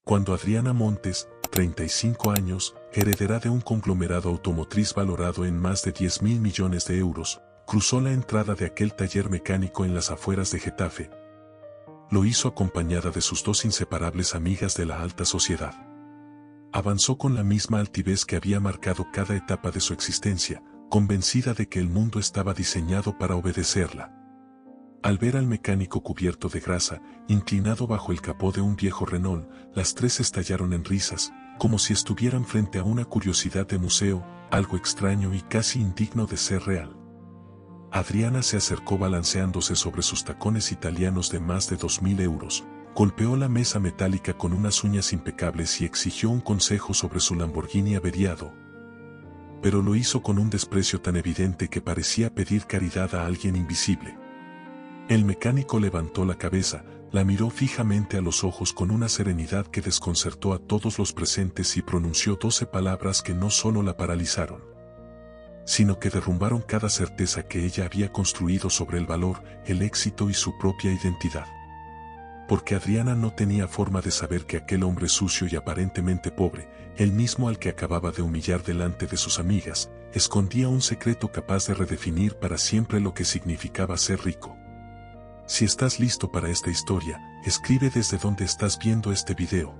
cuando Adriana Montes, 35 años, heredera de un conglomerado automotriz valorado en más de 10.000 millones de euros, cruzó la entrada de aquel taller mecánico en las afueras de Getafe. Lo hizo acompañada de sus dos inseparables amigas de la alta sociedad. Avanzó con la misma altivez que había marcado cada etapa de su existencia, convencida de que el mundo estaba diseñado para obedecerla. Al ver al mecánico cubierto de grasa, inclinado bajo el capó de un viejo Renault, las tres estallaron en risas, como si estuvieran frente a una curiosidad de museo, algo extraño y casi indigno de ser real. Adriana se acercó balanceándose sobre sus tacones italianos de más de 2.000 euros, golpeó la mesa metálica con unas uñas impecables y exigió un consejo sobre su Lamborghini averiado. Pero lo hizo con un desprecio tan evidente que parecía pedir caridad a alguien invisible. El mecánico levantó la cabeza, la miró fijamente a los ojos con una serenidad que desconcertó a todos los presentes y pronunció 12 palabras que no solo la paralizaron, sino que derrumbaron cada certeza que ella había construido sobre el valor, el éxito y su propia identidad. Porque Adriana no tenía forma de saber que aquel hombre sucio y aparentemente pobre, el mismo al que acababa de humillar delante de sus amigas, escondía un secreto capaz de redefinir para siempre lo que significaba ser rico. Si estás listo para esta historia, escribe desde donde estás viendo este video.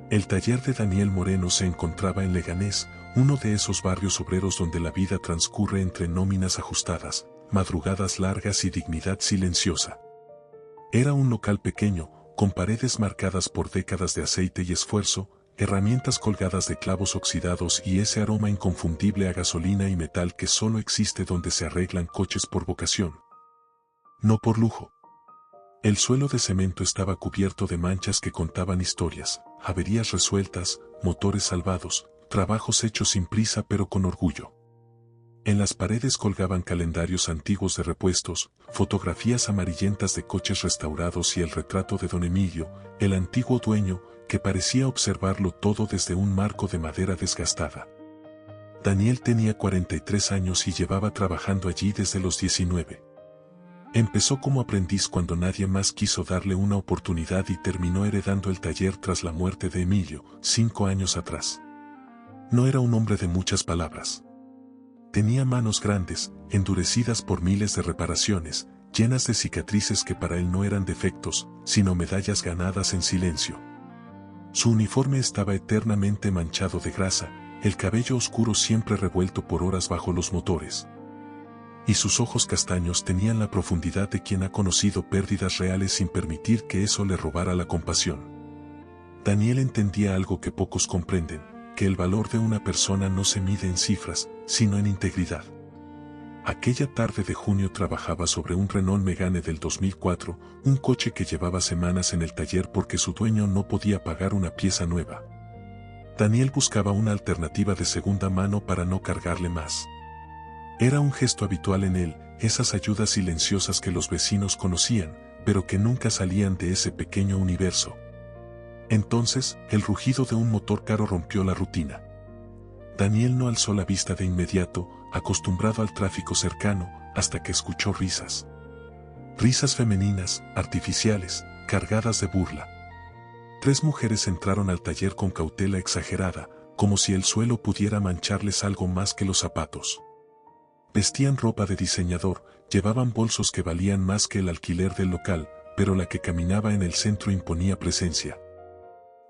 El taller de Daniel Moreno se encontraba en Leganés, uno de esos barrios obreros donde la vida transcurre entre nóminas ajustadas, madrugadas largas y dignidad silenciosa. Era un local pequeño, con paredes marcadas por décadas de aceite y esfuerzo, herramientas colgadas de clavos oxidados y ese aroma inconfundible a gasolina y metal que solo existe donde se arreglan coches por vocación, no por lujo. El suelo de cemento estaba cubierto de manchas que contaban historias, averías resueltas, motores salvados, trabajos hechos sin prisa pero con orgullo. En las paredes colgaban calendarios antiguos de repuestos, fotografías amarillentas de coches restaurados y el retrato de don Emilio, el antiguo dueño, que parecía observarlo todo desde un marco de madera desgastada. Daniel tenía 43 años y llevaba trabajando allí desde los 19. Empezó como aprendiz cuando nadie más quiso darle una oportunidad y terminó heredando el taller tras la muerte de Emilio, 5 años atrás. No era un hombre de muchas palabras. Tenía manos grandes, endurecidas por miles de reparaciones, llenas de cicatrices que para él no eran defectos, sino medallas ganadas en silencio. Su uniforme estaba eternamente manchado de grasa, el cabello oscuro siempre revuelto por horas bajo los motores. Y sus ojos castaños tenían la profundidad de quien ha conocido pérdidas reales sin permitir que eso le robara la compasión. Daniel entendía algo que pocos comprenden, que el valor de una persona no se mide en cifras, sino en integridad. Aquella tarde de junio trabajaba sobre un Renault Megane del 2004, un coche que llevaba semanas en el taller porque su dueño no podía pagar una pieza nueva. Daniel buscaba una alternativa de segunda mano para no cargarle más. Era un gesto habitual en él, esas ayudas silenciosas que los vecinos conocían, pero que nunca salían de ese pequeño universo. Entonces, el rugido de un motor caro rompió la rutina. Daniel no alzó la vista de inmediato, acostumbrado al tráfico cercano, hasta que escuchó risas. Risas femeninas, artificiales, cargadas de burla. 3 mujeres entraron al taller con cautela exagerada, como si el suelo pudiera mancharles algo más que los zapatos. Vestían ropa de diseñador, llevaban bolsos que valían más que el alquiler del local, pero la que caminaba en el centro imponía presencia.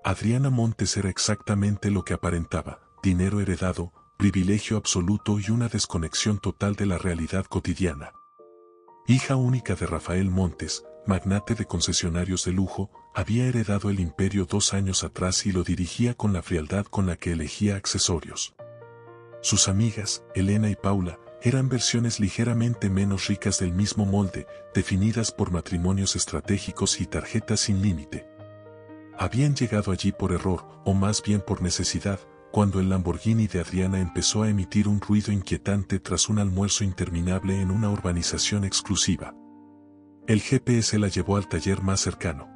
Adriana Montes era exactamente lo que aparentaba: dinero heredado, privilegio absoluto y una desconexión total de la realidad cotidiana. Hija única de Rafael Montes, magnate de concesionarios de lujo, había heredado el imperio 2 años atrás y lo dirigía con la frialdad con la que elegía accesorios. Sus amigas, Elena y Paula, eran versiones ligeramente menos ricas del mismo molde, definidas por matrimonios estratégicos y tarjetas sin límite. Habían llegado allí por error, o más bien por necesidad, cuando el Lamborghini de Adriana empezó a emitir un ruido inquietante tras un almuerzo interminable en una urbanización exclusiva. El GPS la llevó al taller más cercano.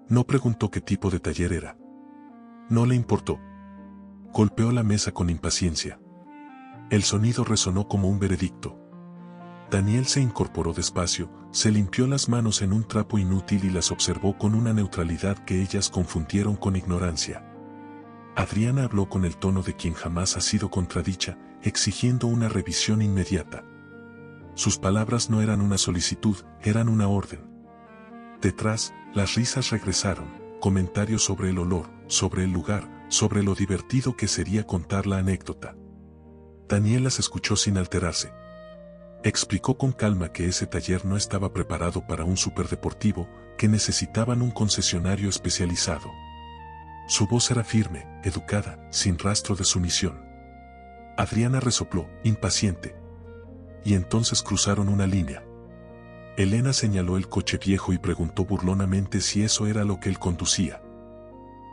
No preguntó qué tipo de taller era. No le importó. Golpeó la mesa con impaciencia. El sonido resonó como un veredicto. Daniel se incorporó despacio, se limpió las manos en un trapo inútil y las observó con una neutralidad que ellas confundieron con ignorancia. Adriana habló con el tono de quien jamás ha sido contradicha, exigiendo una revisión inmediata. Sus palabras no eran una solicitud, eran una orden. Detrás, las risas regresaron, comentarios sobre el olor, sobre el lugar, sobre lo divertido que sería contar la anécdota. Daniel las escuchó sin alterarse. Explicó con calma que ese taller no estaba preparado para un superdeportivo, que necesitaban un concesionario especializado. Su voz era firme, educada, sin rastro de sumisión. Adriana resopló, impaciente. Y entonces cruzaron una línea. Elena señaló el coche viejo y preguntó burlonamente si eso era lo que él conducía.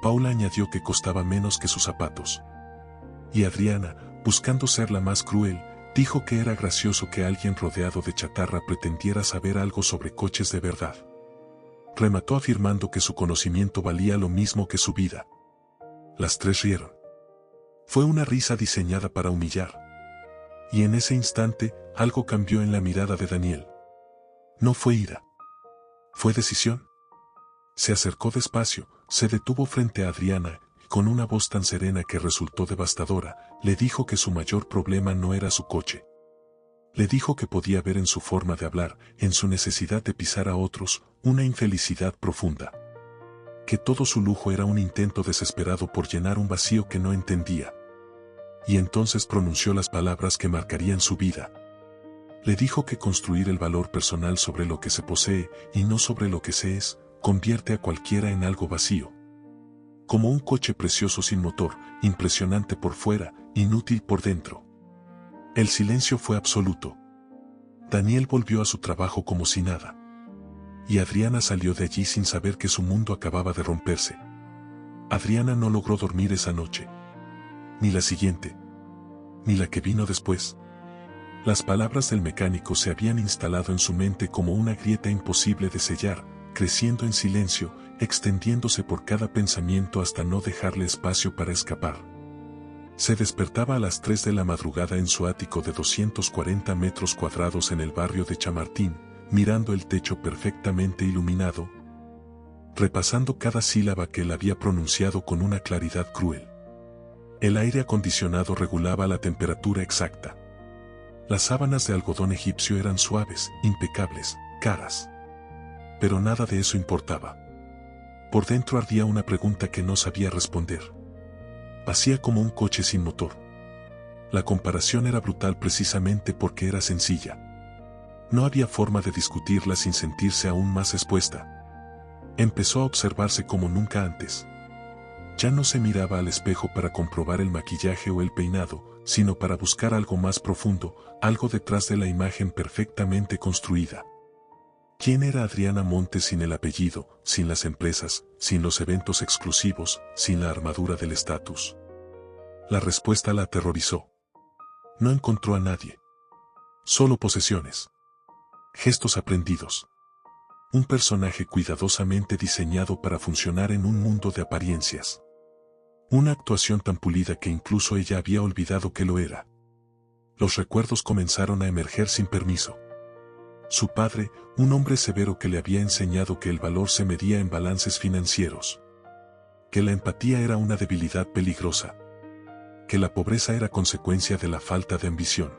Paula añadió que costaba menos que sus zapatos. Y Adriana, buscando ser la más cruel, dijo que era gracioso que alguien rodeado de chatarra pretendiera saber algo sobre coches de verdad. Remató afirmando que su conocimiento valía lo mismo que su vida. Las tres rieron. Fue una risa diseñada para humillar. Y en ese instante, algo cambió en la mirada de Daniel. No fue ira. Fue decisión. Se acercó despacio, se detuvo frente a Adriana, y con una voz tan serena que resultó devastadora, le dijo que su mayor problema no era su coche. Le dijo que podía ver en su forma de hablar, en su necesidad de pisar a otros, una infelicidad profunda. Que todo su lujo era un intento desesperado por llenar un vacío que no entendía. Y entonces pronunció las palabras que marcarían su vida. Le dijo que construir el valor personal sobre lo que se posee, y no sobre lo que se es, convierte a cualquiera en algo vacío. Como un coche precioso sin motor, impresionante por fuera, inútil por dentro. El silencio fue absoluto. Daniel volvió a su trabajo como si nada. Y Adriana salió de allí sin saber que su mundo acababa de romperse. Adriana no logró dormir esa noche. Ni la siguiente. Ni la que vino después. Las palabras del mecánico se habían instalado en su mente como una grieta imposible de sellar, creciendo en silencio, extendiéndose por cada pensamiento hasta no dejarle espacio para escapar. Se despertaba a las 3 de la madrugada en su ático de 240 metros cuadrados en el barrio de Chamartín, mirando el techo perfectamente iluminado, repasando cada sílaba que él había pronunciado con una claridad cruel. El aire acondicionado regulaba la temperatura exacta. Las sábanas de algodón egipcio eran suaves, impecables, caras. Pero nada de eso importaba. Por dentro ardía una pregunta que no sabía responder. Vacía como un coche sin motor. La comparación era brutal precisamente porque era sencilla. No había forma de discutirla sin sentirse aún más expuesta. Empezó a observarse como nunca antes. Ya no se miraba al espejo para comprobar el maquillaje o el peinado, sino para buscar algo más profundo, algo detrás de la imagen perfectamente construida. ¿Quién era Adriana Montes sin el apellido, sin las empresas, sin los eventos exclusivos, sin la armadura del estatus? La respuesta la aterrorizó. No encontró a nadie. Solo posesiones. Gestos aprendidos. Un personaje cuidadosamente diseñado para funcionar en un mundo de apariencias. Una actuación tan pulida que incluso ella había olvidado que lo era. Los recuerdos comenzaron a emerger sin permiso. Su padre, un hombre severo que le había enseñado que el valor se medía en balances financieros. Que la empatía era una debilidad peligrosa. Que la pobreza era consecuencia de la falta de ambición.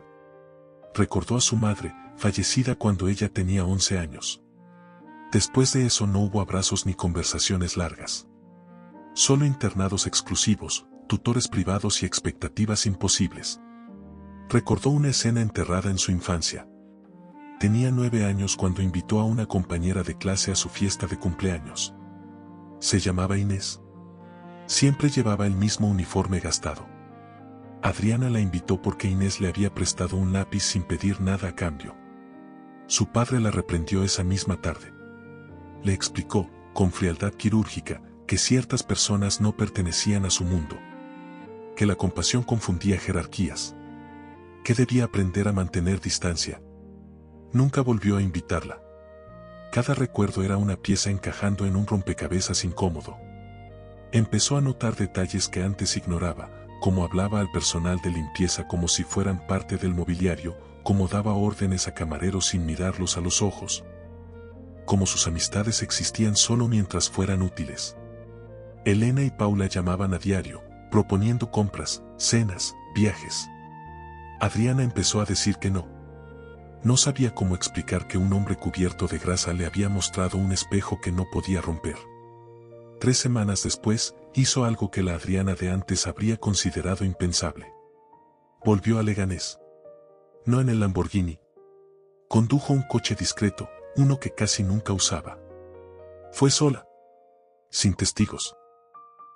Recordó a su madre, fallecida cuando ella tenía 11 años. Después de eso no hubo abrazos ni conversaciones largas. Solo internados exclusivos, tutores privados y expectativas imposibles. Recordó una escena enterrada en su infancia. Tenía 9 años cuando invitó a una compañera de clase a su fiesta de cumpleaños. Se llamaba Inés. Siempre llevaba el mismo uniforme gastado. Adriana la invitó porque Inés le había prestado un lápiz sin pedir nada a cambio. Su padre la reprendió esa misma tarde. Le explicó, con frialdad quirúrgica, que ciertas personas no pertenecían a su mundo. Que la compasión confundía jerarquías. Que debía aprender a mantener distancia. Nunca volvió a invitarla. Cada recuerdo era una pieza encajando en un rompecabezas incómodo. Empezó a notar detalles que antes ignoraba, como hablaba al personal de limpieza como si fueran parte del mobiliario, cómo daba órdenes a camareros sin mirarlos a los ojos, cómo sus amistades existían solo mientras fueran útiles. Elena y Paula llamaban a diario, proponiendo compras, cenas, viajes. Adriana empezó a decir que no. No sabía cómo explicar que un hombre cubierto de grasa le había mostrado un espejo que no podía romper. 3 semanas después, hizo algo que la Adriana de antes habría considerado impensable. Volvió a Leganés. No en el Lamborghini. Condujo un coche discreto, uno que casi nunca usaba. Fue sola. Sin testigos.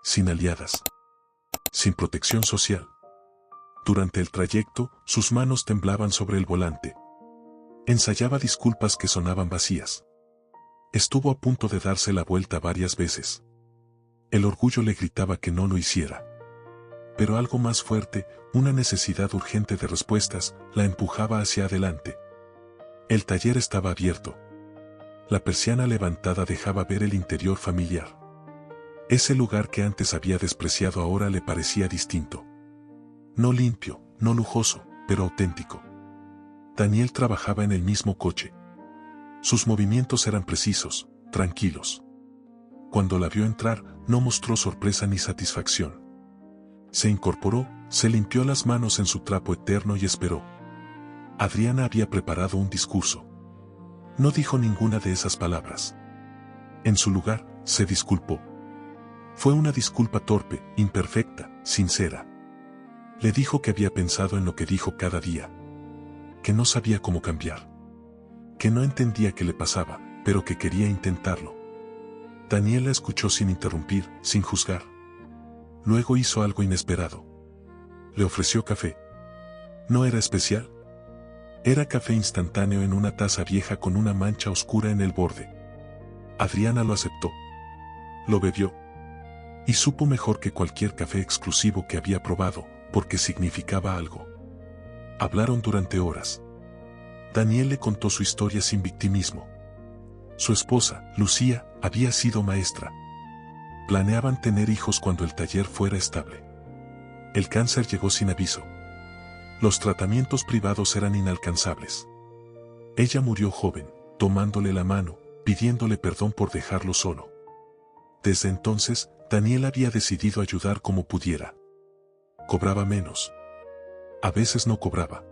Sin aliadas. Sin protección social. Durante el trayecto, sus manos temblaban sobre el volante. Ensayaba disculpas que sonaban vacías. Estuvo a punto de darse la vuelta varias veces. El orgullo le gritaba que no lo hiciera. Pero algo más fuerte, una necesidad urgente de respuestas, la empujaba hacia adelante. El taller estaba abierto. La persiana levantada dejaba ver el interior familiar. Ese lugar que antes había despreciado ahora le parecía distinto. No limpio, no lujoso, pero auténtico. Daniel trabajaba en el mismo coche. Sus movimientos eran precisos, tranquilos. Cuando la vio entrar, no mostró sorpresa ni satisfacción. Se incorporó, se limpió las manos en su trapo eterno y esperó. Adriana había preparado un discurso. No dijo ninguna de esas palabras. En su lugar, se disculpó. Fue una disculpa torpe, imperfecta, sincera. Le dijo que había pensado en lo que dijo cada día. Que no sabía cómo cambiar. Que no entendía qué le pasaba, pero que quería intentarlo. Daniel la escuchó sin interrumpir, sin juzgar. Luego hizo algo inesperado. Le ofreció café. No era especial. Era café instantáneo en una taza vieja con una mancha oscura en el borde. Adriana lo aceptó. Lo bebió. Y supo mejor que cualquier café exclusivo que había probado, porque significaba algo. Hablaron durante horas. Daniel le contó su historia sin victimismo. Su esposa, Lucía, había sido maestra. Planeaban tener hijos cuando el taller fuera estable. El cáncer llegó sin aviso. Los tratamientos privados eran inalcanzables. Ella murió joven, tomándole la mano, pidiéndole perdón por dejarlo solo. Desde entonces, Daniel había decidido ayudar como pudiera. Cobraba menos. A veces no cobraba.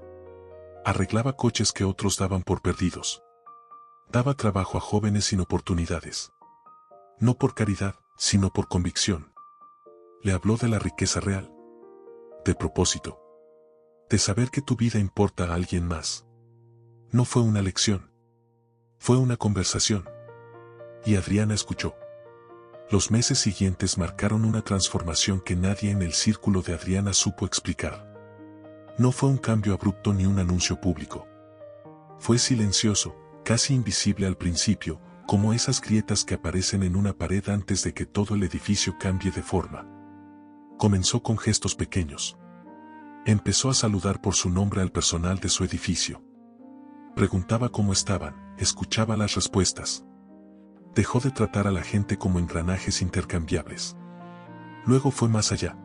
Arreglaba coches que otros daban por perdidos. Daba trabajo a jóvenes sin oportunidades. No por caridad, sino por convicción. Le habló de la riqueza real. De propósito. De saber que tu vida importa a alguien más. No fue una lección. Fue una conversación. Y Adriana escuchó. Los meses siguientes marcaron una transformación que nadie en el círculo de Adriana supo explicar. No fue un cambio abrupto ni un anuncio público. Fue silencioso, casi invisible al principio, como esas grietas que aparecen en una pared antes de que todo el edificio cambie de forma. Comenzó con gestos pequeños. Empezó a saludar por su nombre al personal de su edificio. Preguntaba cómo estaban, escuchaba las respuestas. Dejó de tratar a la gente como engranajes intercambiables. Luego fue más allá.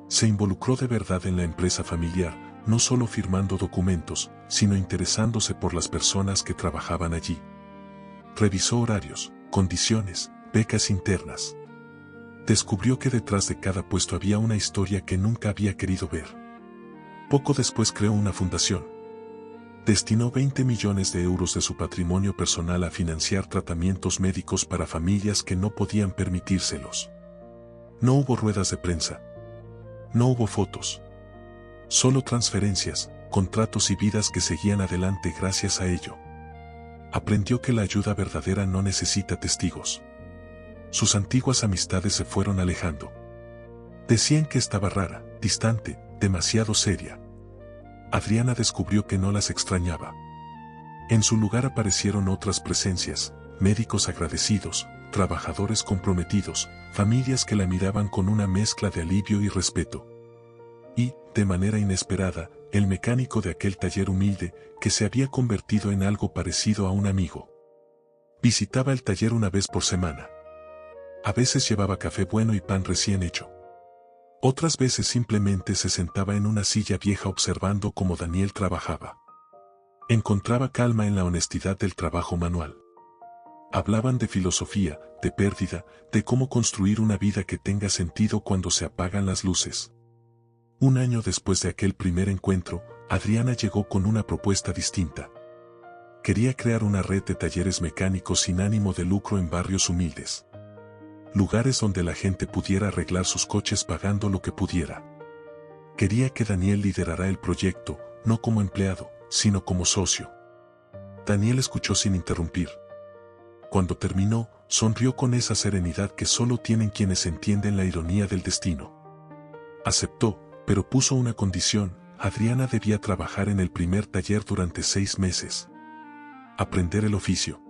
Se involucró de verdad en la empresa familiar, no solo firmando documentos, sino interesándose por las personas que trabajaban allí. Revisó horarios, condiciones, becas internas. Descubrió que detrás de cada puesto había una historia que nunca había querido ver. Poco después creó una fundación. Destinó 20 millones de euros de su patrimonio personal a financiar tratamientos médicos para familias que no podían permitírselos. No hubo ruedas de prensa. No hubo fotos. Solo transferencias, contratos y vidas que seguían adelante gracias a ello. Aprendió que la ayuda verdadera no necesita testigos. Sus antiguas amistades se fueron alejando. Decían que estaba rara, distante, demasiado seria. Adriana descubrió que no las extrañaba. En su lugar aparecieron otras presencias, médicos agradecidos, trabajadores comprometidos, familias que la miraban con una mezcla de alivio y respeto. Y, de manera inesperada, el mecánico de aquel taller humilde, que se había convertido en algo parecido a un amigo. Visitaba el taller una vez por semana. A veces llevaba café bueno y pan recién hecho. Otras veces simplemente se sentaba en una silla vieja observando cómo Daniel trabajaba. Encontraba calma en la honestidad del trabajo manual. Hablaban de filosofía, de pérdida, de cómo construir una vida que tenga sentido cuando se apagan las luces. Un año después de aquel primer encuentro, Adriana llegó con una propuesta distinta. Quería crear una red de talleres mecánicos sin ánimo de lucro en barrios humildes. Lugares donde la gente pudiera arreglar sus coches pagando lo que pudiera. Quería que Daniel liderara el proyecto, no como empleado, sino como socio. Daniel escuchó sin interrumpir. Cuando terminó, sonrió con esa serenidad que solo tienen quienes entienden la ironía del destino. Aceptó, pero puso una condición: Adriana debía trabajar en el primer taller durante 6 meses. Aprender el oficio.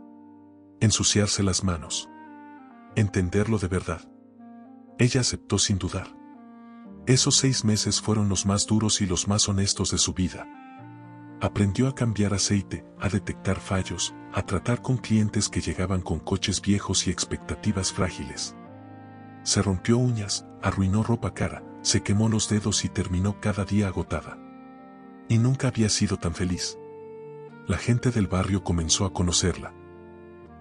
Ensuciarse las manos. Entenderlo de verdad. Ella aceptó sin dudar. Esos 6 meses fueron los más duros y los más honestos de su vida. Aprendió a cambiar aceite, a detectar fallos, a tratar con clientes que llegaban con coches viejos y expectativas frágiles. Se rompió uñas, arruinó ropa cara, se quemó los dedos y terminó cada día agotada. Y nunca había sido tan feliz. La gente del barrio comenzó a conocerla.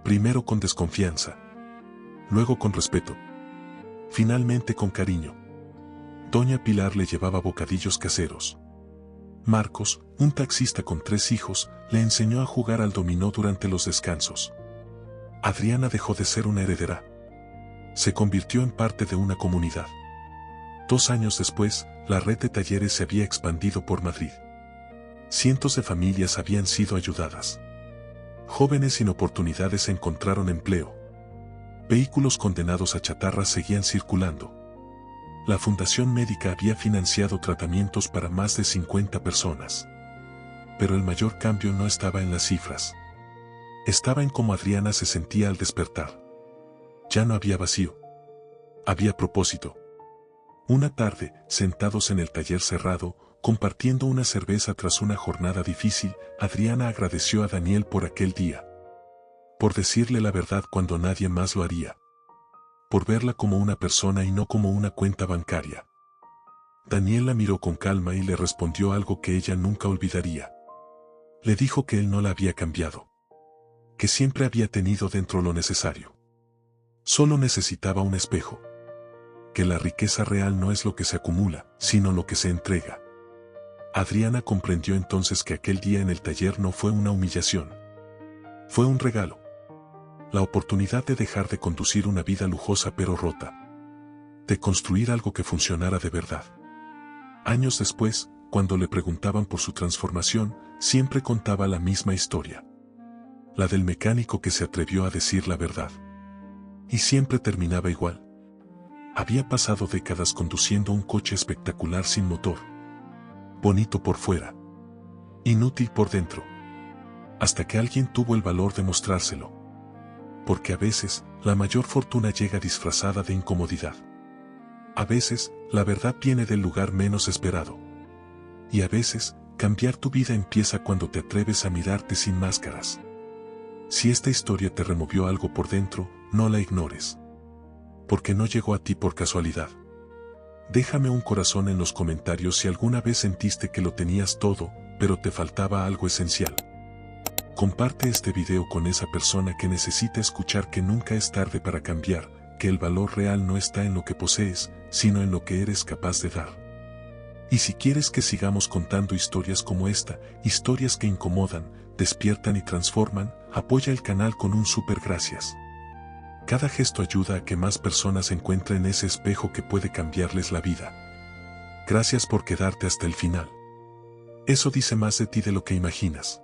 Primero con desconfianza. Luego con respeto. Finalmente con cariño. Doña Pilar le llevaba bocadillos caseros. Marcos, un taxista con 3 hijos, le enseñó a jugar al dominó durante los descansos. Adriana dejó de ser una heredera. Se convirtió en parte de una comunidad. 2 años después, la red de talleres se había expandido por Madrid. Cientos de familias habían sido ayudadas. Jóvenes sin oportunidades encontraron empleo. Vehículos condenados a chatarra seguían circulando. La Fundación Médica había financiado tratamientos para más de 50 personas. Pero el mayor cambio no estaba en las cifras. Estaba en cómo Adriana se sentía al despertar. Ya no había vacío. Había propósito. Una tarde, sentados en el taller cerrado, compartiendo una cerveza tras una jornada difícil, Adriana agradeció a Daniel por aquel día. Por decirle la verdad cuando nadie más lo haría. Por verla como una persona y no como una cuenta bancaria. Daniel la miró con calma y le respondió algo que ella nunca olvidaría. Le dijo que él no la había cambiado. Que siempre había tenido dentro lo necesario. Solo necesitaba un espejo. Que la riqueza real no es lo que se acumula, sino lo que se entrega. Adriana comprendió entonces que aquel día en el taller no fue una humillación. Fue un regalo. La oportunidad de dejar de conducir una vida lujosa pero rota. De construir algo que funcionara de verdad. Años después, cuando le preguntaban por su transformación, siempre contaba la misma historia. La del mecánico que se atrevió a decir la verdad. Y siempre terminaba igual. Había pasado décadas conduciendo un coche espectacular sin motor. Bonito por fuera. Inútil por dentro. Hasta que alguien tuvo el valor de mostrárselo. Porque a veces, la mayor fortuna llega disfrazada de incomodidad. A veces, la verdad viene del lugar menos esperado. Y a veces, cambiar tu vida empieza cuando te atreves a mirarte sin máscaras. Si esta historia te removió algo por dentro, no la ignores. Porque no llegó a ti por casualidad. Déjame un corazón en los comentarios si alguna vez sentiste que lo tenías todo, pero te faltaba algo esencial. Comparte este video con esa persona que necesita escuchar que nunca es tarde para cambiar, que el valor real no está en lo que posees, sino en lo que eres capaz de dar. Y si quieres que sigamos contando historias como esta, historias que incomodan, despiertan y transforman, apoya el canal con un súper gracias. Cada gesto ayuda a que más personas encuentren ese espejo que puede cambiarles la vida. Gracias por quedarte hasta el final. Eso dice más de ti de lo que imaginas.